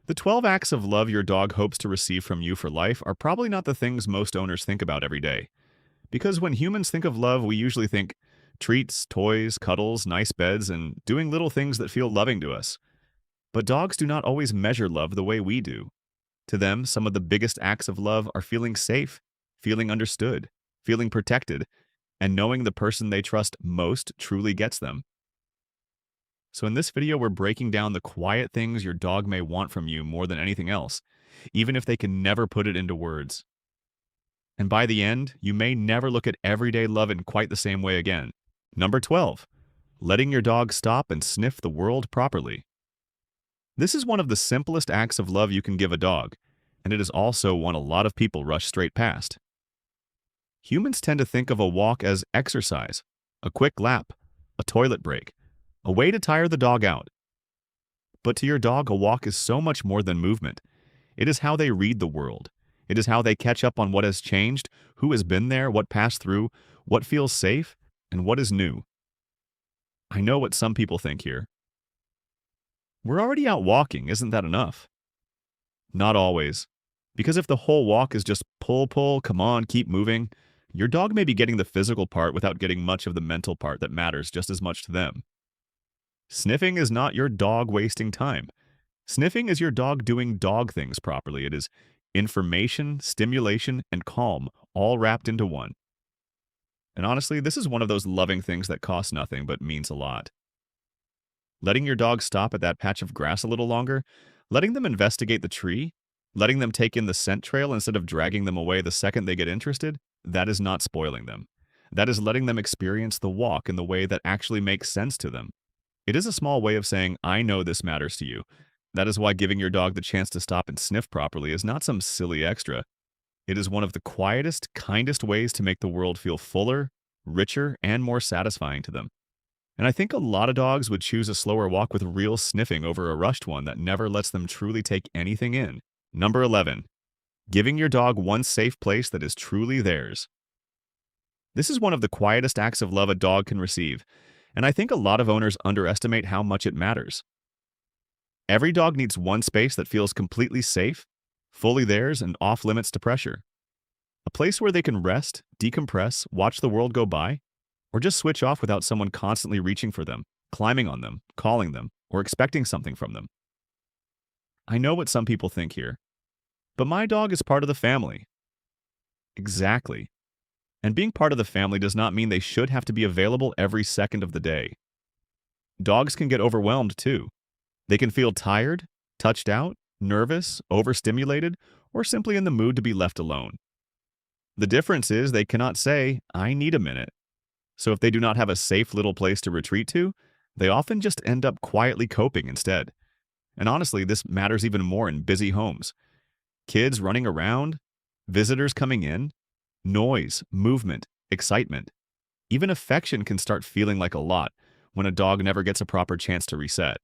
The 12 acts of love your dog hopes to receive from you for life are probably not the things most owners think about every day. Because when humans think of love, we usually think treats, toys, cuddles, nice beds, and doing little things that feel loving to us. But dogs do not always measure love the way we do. To them, some of the biggest acts of love are feeling safe, feeling understood, feeling protected, and knowing the person they trust most truly gets them. So in this video, we're breaking down the quiet things your dog may want from you more than anything else, even if they can never put it into words. And by the end, you may never look at everyday love in quite the same way again. Number 12. Letting your dog stop and sniff the world properly. This is one of the simplest acts of love you can give a dog, and it is also one a lot of people rush straight past. Humans tend to think of a walk as exercise, a quick lap, a toilet break, a way to tire the dog out. But to your dog, a walk is so much more than movement. It is how they read the world. It is how they catch up on what has changed, who has been there, what passed through, what feels safe, and what is new. I know what some people think here. We're already out walking, isn't that enough? Not always. Because if the whole walk is just pull, come on, keep moving, your dog may be getting the physical part without getting much of the mental part that matters just as much to them. Sniffing is not your dog wasting time. Sniffing is your dog doing dog things properly. It is information, stimulation, and calm, all wrapped into one. And honestly, this is one of those loving things that costs nothing but means a lot. Letting your dog stop at that patch of grass a little longer, letting them investigate the tree, letting them take in the scent trail instead of dragging them away the second they get interested, that is not spoiling them. That is letting them experience the walk in the way that actually makes sense to them. It is a small way of saying, I know this matters to you. That is why giving your dog the chance to stop and sniff properly is not some silly extra. It is one of the quietest, kindest ways to make the world feel fuller, richer, and more satisfying to them. And I think a lot of dogs would choose a slower walk with real sniffing over a rushed one that never lets them truly take anything in. Number 11. Giving your dog one safe place that is truly theirs. This is one of the quietest acts of love a dog can receive, and I think a lot of owners underestimate how much it matters. Every dog needs one space that feels completely safe, fully theirs, and off limits to pressure. A place where they can rest, decompress, watch the world go by, or just switch off without someone constantly reaching for them, climbing on them, calling them, or expecting something from them. I know what some people think here, but my dog is part of the family. Exactly. And being part of the family does not mean they should have to be available every second of the day. Dogs can get overwhelmed too. They can feel tired, touched out, nervous, overstimulated, or simply in the mood to be left alone. The difference is they cannot say, I need a minute. So if they do not have a safe little place to retreat to, they often just end up quietly coping instead. And honestly, this matters even more in busy homes. Kids running around, visitors coming in, noise, movement, excitement. Even affection can start feeling like a lot when a dog never gets a proper chance to reset.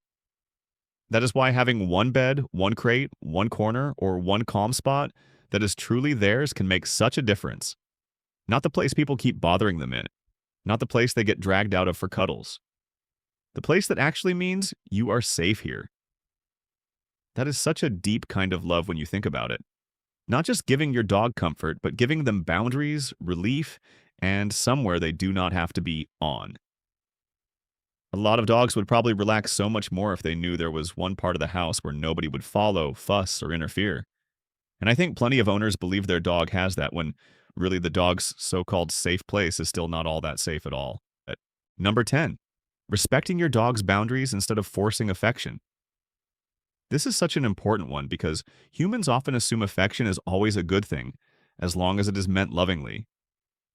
That is why having one bed, one crate, one corner, or one calm spot that is truly theirs can make such a difference. Not the place people keep bothering them in. Not the place they get dragged out of for cuddles. The place that actually means you are safe here. That is such a deep kind of love when you think about it. Not just giving your dog comfort, but giving them boundaries, relief, and somewhere they do not have to be on. A lot of dogs would probably relax so much more if they knew there was one part of the house where nobody would follow, fuss, or interfere. And I think plenty of owners believe their dog has that when really the dog's so-called safe place is still not all that safe at all. Number 10. Respecting your dog's boundaries instead of forcing affection. This is such an important one because humans often assume affection is always a good thing, as long as it is meant lovingly.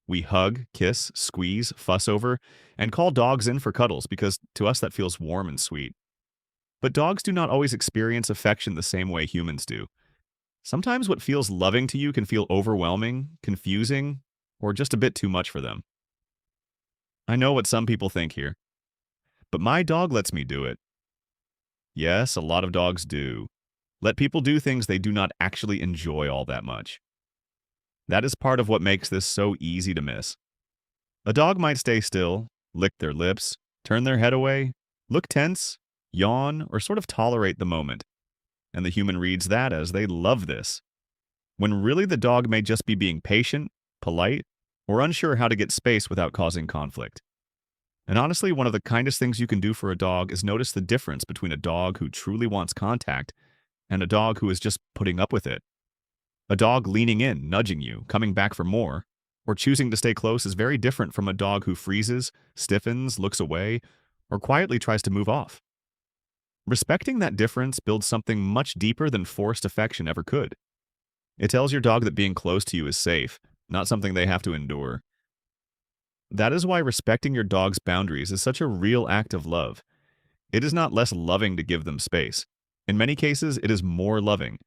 We hug, kiss, squeeze, fuss over, and call dogs in for cuddles because to us that feels warm and sweet. But dogs do not always experience affection the same way humans do. Sometimes what feels loving to you can feel overwhelming, confusing, or just a bit too much for them. I know what some people think here, but my dog lets me do it. Yes, a lot of dogs do. Let people do things they do not actually enjoy all that much. That is part of what makes this so easy to miss. A dog might stay still, lick their lips, turn their head away, look tense, yawn, or sort of tolerate the moment. and the human reads that as they love this, when really the dog may just be being patient, polite, or unsure how to get space without causing conflict. And honestly, one of the kindest things you can do for a dog is notice the difference between a dog who truly wants contact and a dog who is just putting up with it. A dog leaning in, nudging you, coming back for more, or choosing to stay close is very different from a dog who freezes, stiffens, looks away, or quietly tries to move off. Respecting that difference builds something much deeper than forced affection ever could. It tells your dog that being close to you is safe, not something they have to endure. That is why respecting your dog's boundaries is such a real act of love. It is not less loving to give them space. In many cases, it is more loving.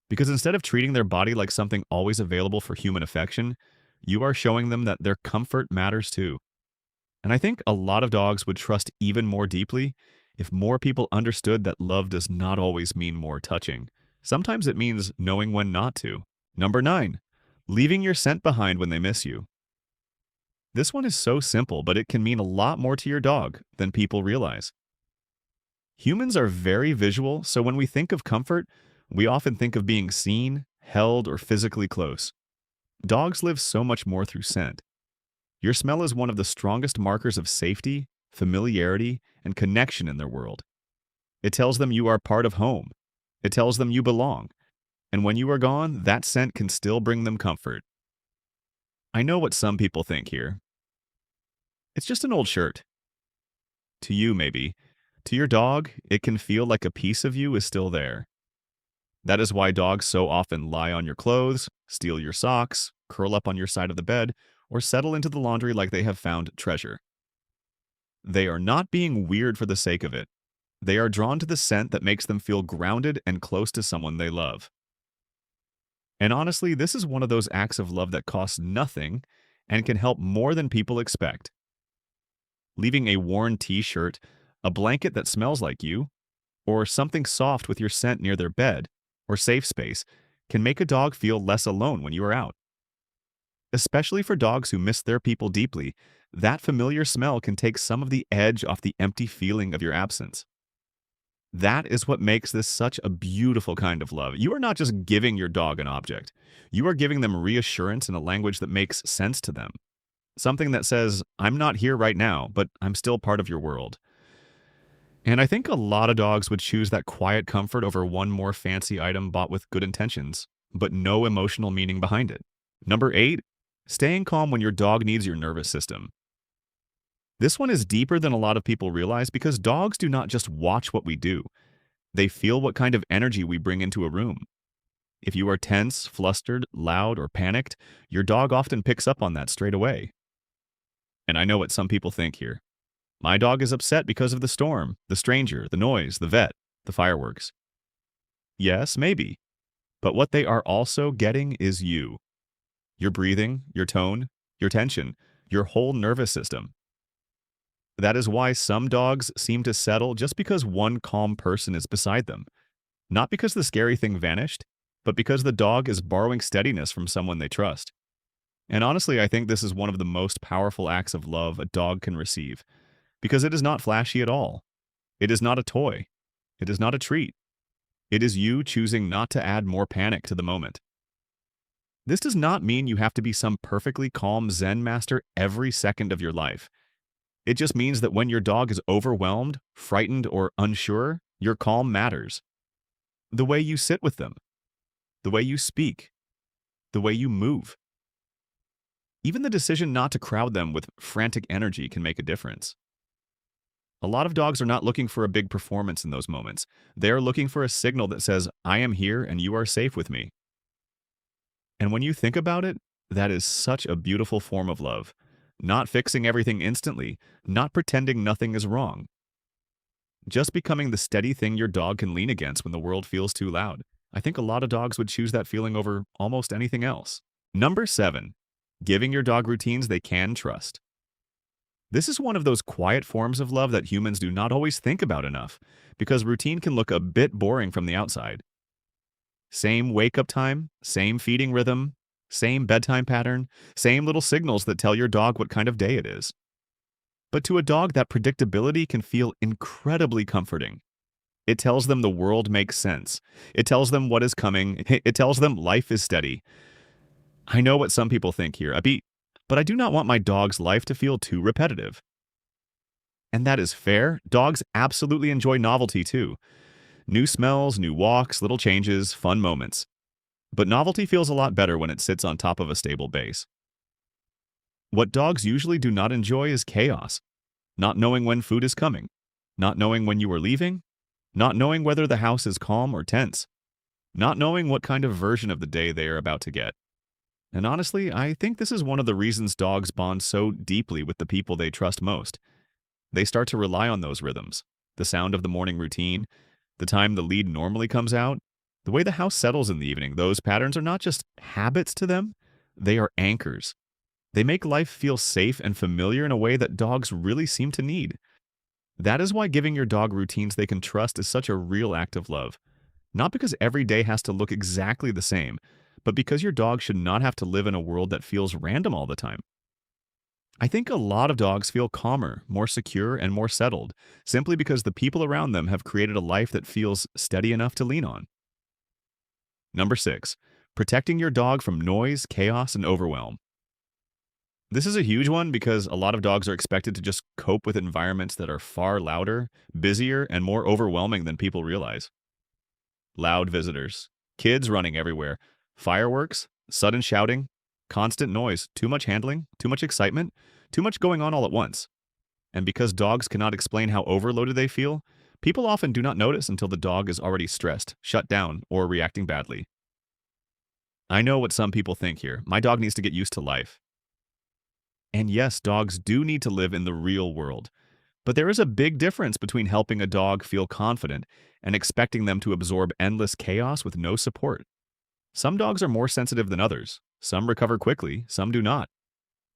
Because instead of treating their body like something always available for human affection, you are showing them that their comfort matters too. And I think a lot of dogs would trust even more deeply if more people understood that love does not always mean more touching. Sometimes it means knowing when not to. Number 9, leaving your scent behind when they miss you. This one is so simple, but it can mean a lot more to your dog than people realize. Humans are very visual, so when we think of comfort, we often think of being seen, held, or physically close. Dogs live so much more through scent. Your smell is one of the strongest markers of safety, familiarity, and connection in their world. It tells them you are part of home. It tells them you belong. And when you are gone, that scent can still bring them comfort. I know what some people think here. It's just an old shirt. To you, maybe. To your dog, it can feel like a piece of you is still there. That is why dogs so often lie on your clothes, steal your socks, curl up on your side of the bed, or settle into the laundry like they have found treasure. They are not being weird for the sake of it. They are drawn to the scent that makes them feel grounded and close to someone they love. And honestly, this is one of those acts of love that costs nothing and can help more than people expect. Leaving a worn t-shirt, a blanket that smells like you, or something soft with your scent near their bed or safe space can make a dog feel less alone when you are out. Especially for dogs who miss their people deeply, that familiar smell can take some of the edge off the empty feeling of your absence. That is what makes this such a beautiful kind of love. You are not just giving your dog an object. You are giving them reassurance in a language that makes sense to them. Something that says, I'm not here right now, but I'm still part of your world. And I think a lot of dogs would choose that quiet comfort over one more fancy item bought with good intentions, but no emotional meaning behind it. Number 8, staying calm when your dog needs your nervous system. This one is deeper than a lot of people realize because dogs do not just watch what we do. They feel what kind of energy we bring into a room. If you are tense, flustered, loud, or panicked, your dog often picks up on that straight away. And I know what some people think here. My dog is upset because of the storm, the stranger, the noise, the vet, the fireworks. Yes, maybe. But what they are also getting is you. Your breathing, your tone, your tension, your whole nervous system. That is why some dogs seem to settle just because one calm person is beside them. Not because the scary thing vanished, but because the dog is borrowing steadiness from someone they trust. And honestly, I think this is one of the most powerful acts of love a dog can receive, because it is not flashy at all. It is not a toy. It is not a treat. It is you choosing not to add more panic to the moment. This does not mean you have to be some perfectly calm Zen master every second of your life. It just means that when your dog is overwhelmed, frightened, or unsure, your calm matters. The way you sit with them, the way you speak, the way you move. Even the decision not to crowd them with frantic energy can make a difference. A lot of dogs are not looking for a big performance in those moments. They are looking for a signal that says, I am here and you are safe with me. And when you think about it, that is such a beautiful form of love. Not fixing everything instantly, not pretending nothing is wrong. Just becoming the steady thing your dog can lean against when the world feels too loud. I think a lot of dogs would choose that feeling over almost anything else. Number 7, giving your dog routines they can trust. This is one of those quiet forms of love that humans do not always think about enough, because routine can look a bit boring from the outside. Same wake-up time, same feeding rhythm, same bedtime pattern, same little signals that tell your dog what kind of day it is. But to a dog, that predictability can feel incredibly comforting. It tells them the world makes sense. It tells them what is coming. It tells them life is steady. I know what some people think here, a beat, but I do not want my dog's life to feel too repetitive. And that is fair. Dogs absolutely enjoy novelty too. New smells, new walks, little changes, fun moments. But novelty feels a lot better when it sits on top of a stable base. What dogs usually do not enjoy is chaos. Not knowing when food is coming. Not knowing when you are leaving. Not knowing whether the house is calm or tense. Not knowing what kind of version of the day they are about to get. And honestly, I think this is one of the reasons dogs bond so deeply with the people they trust most. They start to rely on those rhythms. The sound of the morning routine, the time the lead normally comes out, the way the house settles in the evening. Those patterns are not just habits to them, they are anchors. They make life feel safe and familiar in a way that dogs really seem to need. That is why giving your dog routines they can trust is such a real act of love. Not because every day has to look exactly the same, but because your dog should not have to live in a world that feels random all the time. I think a lot of dogs feel calmer, more secure, and more settled, simply because the people around them have created a life that feels steady enough to lean on. Number 6. Protecting your dog from noise, chaos, and overwhelm. This is a huge one because a lot of dogs are expected to just cope with environments that are far louder, busier, and more overwhelming than people realize. Loud visitors, kids running everywhere, fireworks, sudden shouting, constant noise, too much handling, too much excitement, too much going on all at once. And because dogs cannot explain how overloaded they feel, people often do not notice until the dog is already stressed, shut down, or reacting badly. I know what some people think here. My dog needs to get used to life. And yes, dogs do need to live in the real world. But there is a big difference between helping a dog feel confident and expecting them to absorb endless chaos with no support. Some dogs are more sensitive than others. Some recover quickly, some do not.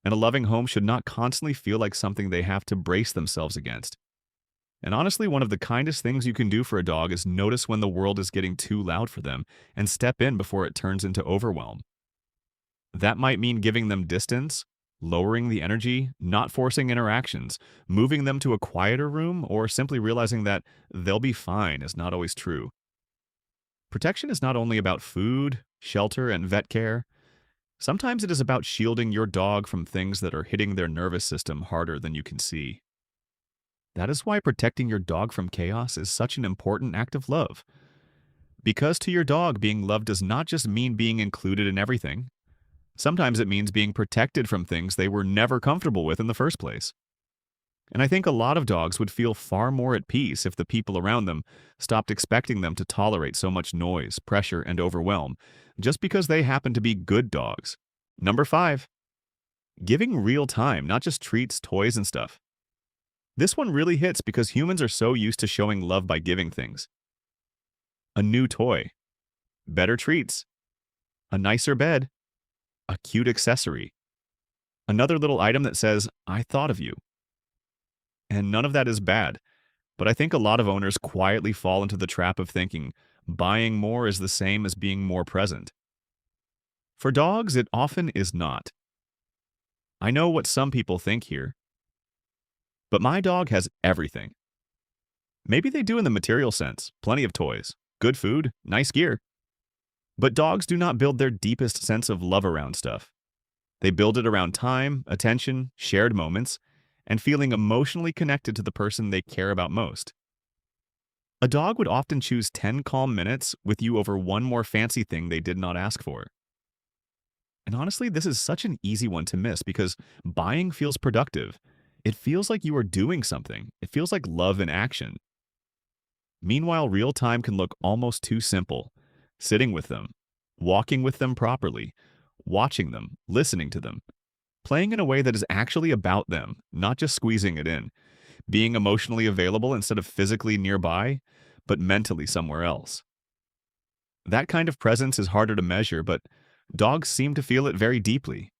And a loving home should not constantly feel like something they have to brace themselves against. And honestly, one of the kindest things you can do for a dog is notice when the world is getting too loud for them and step in before it turns into overwhelm. That might mean giving them distance, lowering the energy, not forcing interactions, moving them to a quieter room, or simply realizing that they'll be fine is not always true. Protection is not only about food, shelter, and vet care. Sometimes it is about shielding your dog from things that are hitting their nervous system harder than you can see. That is why protecting your dog from chaos is such an important act of love. Because to your dog, being loved does not just mean being included in everything. Sometimes it means being protected from things they were never comfortable with in the first place. And I think a lot of dogs would feel far more at peace if the people around them stopped expecting them to tolerate so much noise, pressure, and overwhelm, just because they happen to be good dogs. Number 5. Giving real time, not just treats, toys, and stuff. This one really hits because humans are so used to showing love by giving things. A new toy, better treats, a nicer bed, a cute accessory, another little item that says, "I thought of you." And none of that is bad, but I think a lot of owners quietly fall into the trap of thinking buying more is the same as being more present. For dogs, it often is not. I know what some people think here, but my dog has everything. Maybe they do in the material sense, plenty of toys, good food, nice gear. But dogs do not build their deepest sense of love around stuff. They build it around time, attention, shared moments, and feeling emotionally connected to the person they care about most. A dog would often choose 10 calm minutes with you over one more fancy thing they did not ask for. And honestly, this is such an easy one to miss because buying feels productive. It feels like you are doing something. It feels like love in action. Meanwhile, real time can look almost too simple. Sitting with them, walking with them properly, watching them, listening to them, playing in a way that is actually about them, not just squeezing it in, being emotionally available instead of physically nearby, but mentally somewhere else. That kind of presence is harder to measure, but dogs seem to feel it very deeply.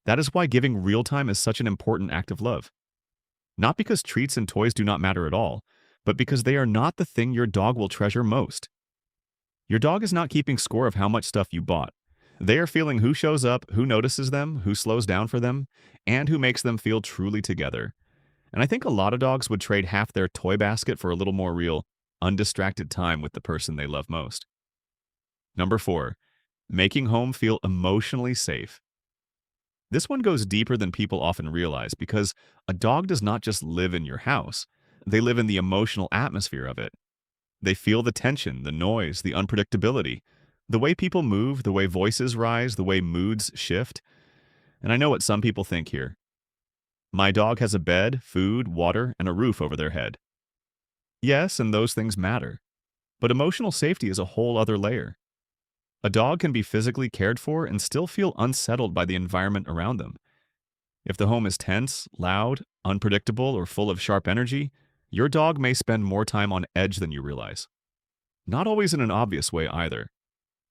That is why giving real time is such an important act of love. Not because treats and toys do not matter at all, but because they are not the thing your dog will treasure most. Your dog is not keeping score of how much stuff you bought. They are feeling who shows up, who notices them, who slows down for them, and who makes them feel truly together. And I think a lot of dogs would trade half their toy basket for a little more real, undistracted time with the person they love most. Number 4, making home feel emotionally safe. This one goes deeper than people often realize because a dog does not just live in your house, they live in the emotional atmosphere of it. They feel the tension, the noise, the unpredictability, the way people move, the way voices rise, the way moods shift. And I know what some people think here. My dog has a bed, food, water, and a roof over their head. Yes, and those things matter. But emotional safety is a whole other layer. A dog can be physically cared for and still feel unsettled by the environment around them. If the home is tense, loud, unpredictable, or full of sharp energy, your dog may spend more time on edge than you realize. Not always in an obvious way either.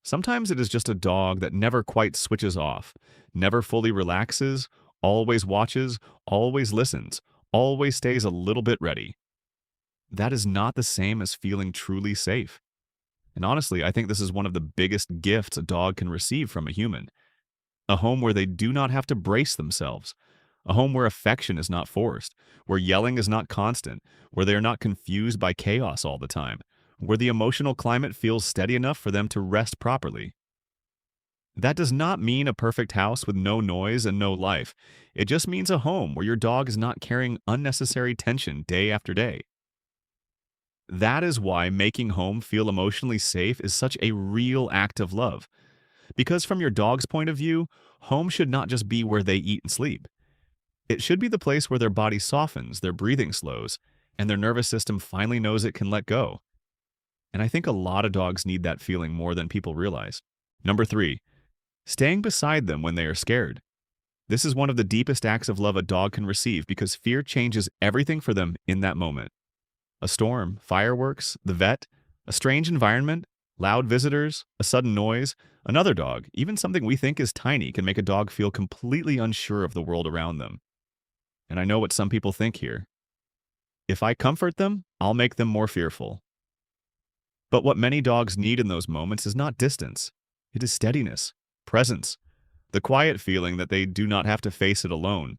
Sometimes it is just a dog that never quite switches off, never fully relaxes, always watches, always listens, always stays a little bit ready. That is not the same as feeling truly safe. And honestly, I think this is one of the biggest gifts a dog can receive from a human. A home where they do not have to brace themselves. A home where affection is not forced, where yelling is not constant, where they are not confused by chaos all the time, where the emotional climate feels steady enough for them to rest properly. That does not mean a perfect house with no noise and no life. It just means a home where your dog is not carrying unnecessary tension day after day. That is why making home feel emotionally safe is such a real act of love. Because from your dog's point of view, home should not just be where they eat and sleep. It should be the place where their body softens, their breathing slows, and their nervous system finally knows it can let go. And I think a lot of dogs need that feeling more than people realize. Number 3, staying beside them when they are scared. This is one of the deepest acts of love a dog can receive because fear changes everything for them in that moment. A storm, fireworks, the vet, a strange environment, loud visitors, a sudden noise, another dog, even something we think is tiny can make a dog feel completely unsure of the world around them. And I know what some people think here. If I comfort them, I'll make them more fearful. But what many dogs need in those moments is not distance. It is steadiness, presence, the quiet feeling that they do not have to face it alone.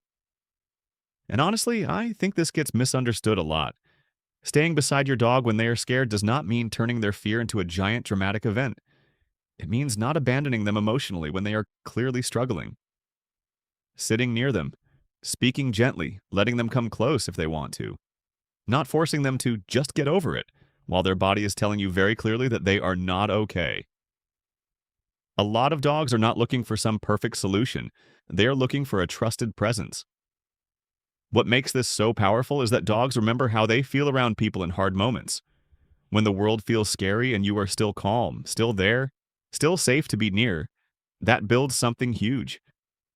And honestly, I think this gets misunderstood a lot. Staying beside your dog when they are scared does not mean turning their fear into a giant dramatic event. It means not abandoning them emotionally when they are clearly struggling. Sitting near them, speaking gently, letting them come close if they want to. Not forcing them to just get over it, while their body is telling you very clearly that they are not okay. A lot of dogs are not looking for some perfect solution. They are looking for a trusted presence. What makes this so powerful is that dogs remember how they feel around people in hard moments. When the world feels scary and you are still calm, still there, still safe to be near, that builds something huge.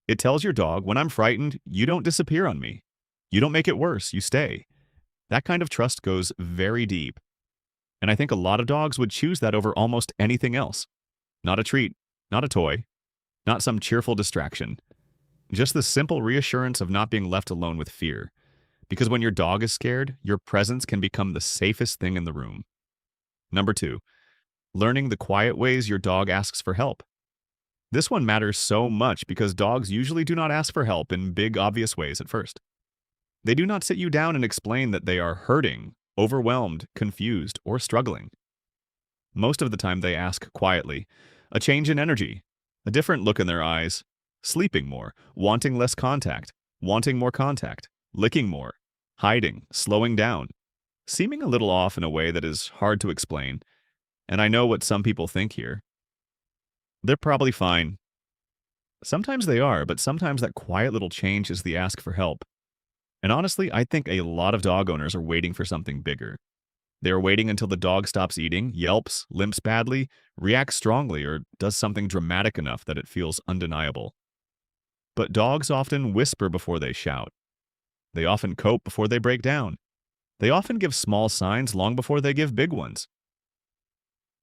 It tells your dog, when I'm frightened, you don't disappear on me. You don't make it worse, you stay. That kind of trust goes very deep. And I think a lot of dogs would choose that over almost anything else. Not a treat, not a toy, not some cheerful distraction. Just the simple reassurance of not being left alone with fear. Because when your dog is scared, your presence can become the safest thing in the room. Number 2, learning the quiet ways your dog asks for help. This one matters so much because dogs usually do not ask for help in big, obvious ways at first. They do not sit you down and explain that they are hurting, overwhelmed, confused, or struggling. Most of the time they ask quietly, a change in energy, a different look in their eyes, sleeping more, wanting less contact, wanting more contact, licking more, hiding, slowing down, seeming a little off in a way that is hard to explain. And I know what some people think here. They're probably fine. Sometimes they are, but sometimes that quiet little change is the ask for help. And honestly, I think a lot of dog owners are waiting for something bigger. They are waiting until the dog stops eating, yelps, limps badly, reacts strongly, or does something dramatic enough that it feels undeniable. But dogs often whisper before they shout. They often cope before they break down. They often give small signs long before they give big ones.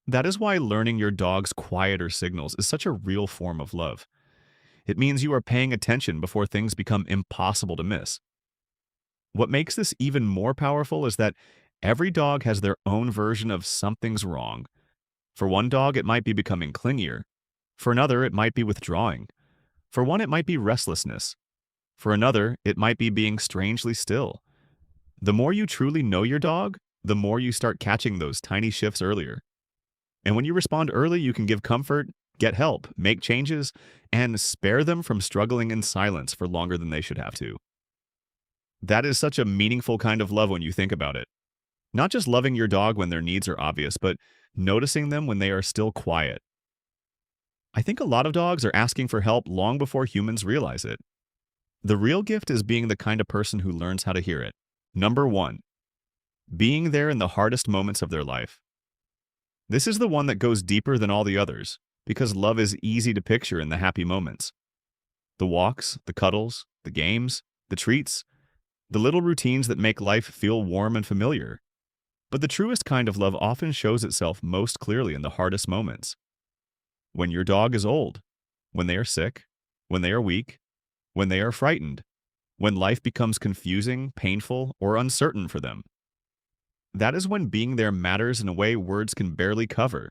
That is why learning your dog's quieter signals is such a real form of love. It means you are paying attention before things become impossible to miss. What makes this even more powerful is that every dog has their own version of something's wrong. For one dog, it might be becoming clingier. For another, it might be withdrawing. For one, it might be restlessness. For another, it might be being strangely still. The more you truly know your dog, the more you start catching those tiny shifts earlier. And when you respond early, you can give comfort, get help, make changes, and spare them from struggling in silence for longer than they should have to. That is such a meaningful kind of love when you think about it. Not just loving your dog when their needs are obvious, but noticing them when they are still quiet. I think a lot of dogs are asking for help long before humans realize it. The real gift is being the kind of person who learns how to hear it. Number one, being there in the hardest moments of their life. This is the one that goes deeper than all the others, because love is easy to picture in the happy moments. The walks, the cuddles, the games, the treats, the little routines that make life feel warm and familiar. But the truest kind of love often shows itself most clearly in the hardest moments. When your dog is old, when they are sick, when they are weak, when they are frightened, when life becomes confusing, painful, or uncertain for them. That is when being there matters in a way words can barely cover.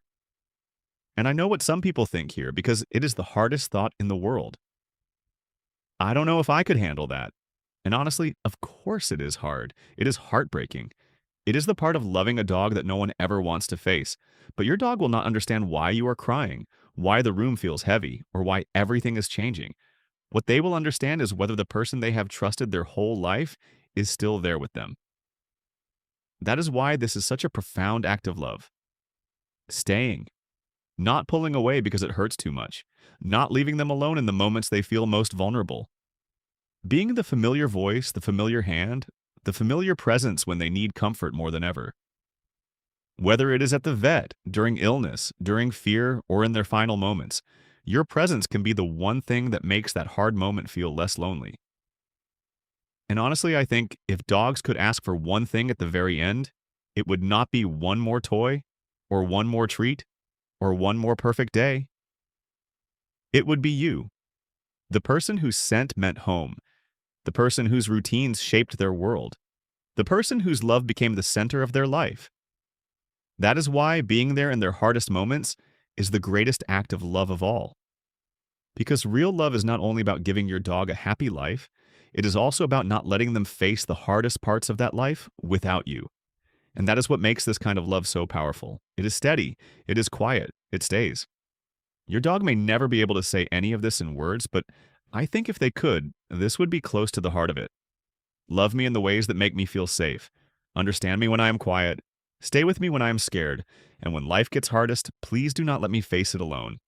And I know what some people think here because it is the hardest thought in the world. I don't know if I could handle that. And honestly, of course it is hard. It is heartbreaking. It is the part of loving a dog that no one ever wants to face. But your dog will not understand why you are crying, why the room feels heavy, or why everything is changing. What they will understand is whether the person they have trusted their whole life is still there with them. That is why this is such a profound act of love. Staying. Not pulling away because it hurts too much. Not leaving them alone in the moments they feel most vulnerable. Being the familiar voice, the familiar hand, the familiar presence when they need comfort more than ever. Whether it is at the vet, during illness, during fear, or in their final moments, your presence can be the one thing that makes that hard moment feel less lonely. And honestly, I think if dogs could ask for one thing at the very end, it would not be one more toy, or one more treat, or one more perfect day. It would be you, the person whose scent meant home, the person whose routines shaped their world, the person whose love became the center of their life. That is why being there in their hardest moments is the greatest act of love of all. Because real love is not only about giving your dog a happy life, it is also about not letting them face the hardest parts of that life without you. And that is what makes this kind of love so powerful. It is steady, it is quiet, it stays. Your dog may never be able to say any of this in words, but I think if they could, this would be close to the heart of it. Love me in the ways that make me feel safe. Understand me when I am quiet. Stay with me when I am scared. And when life gets hardest, please do not let me face it alone.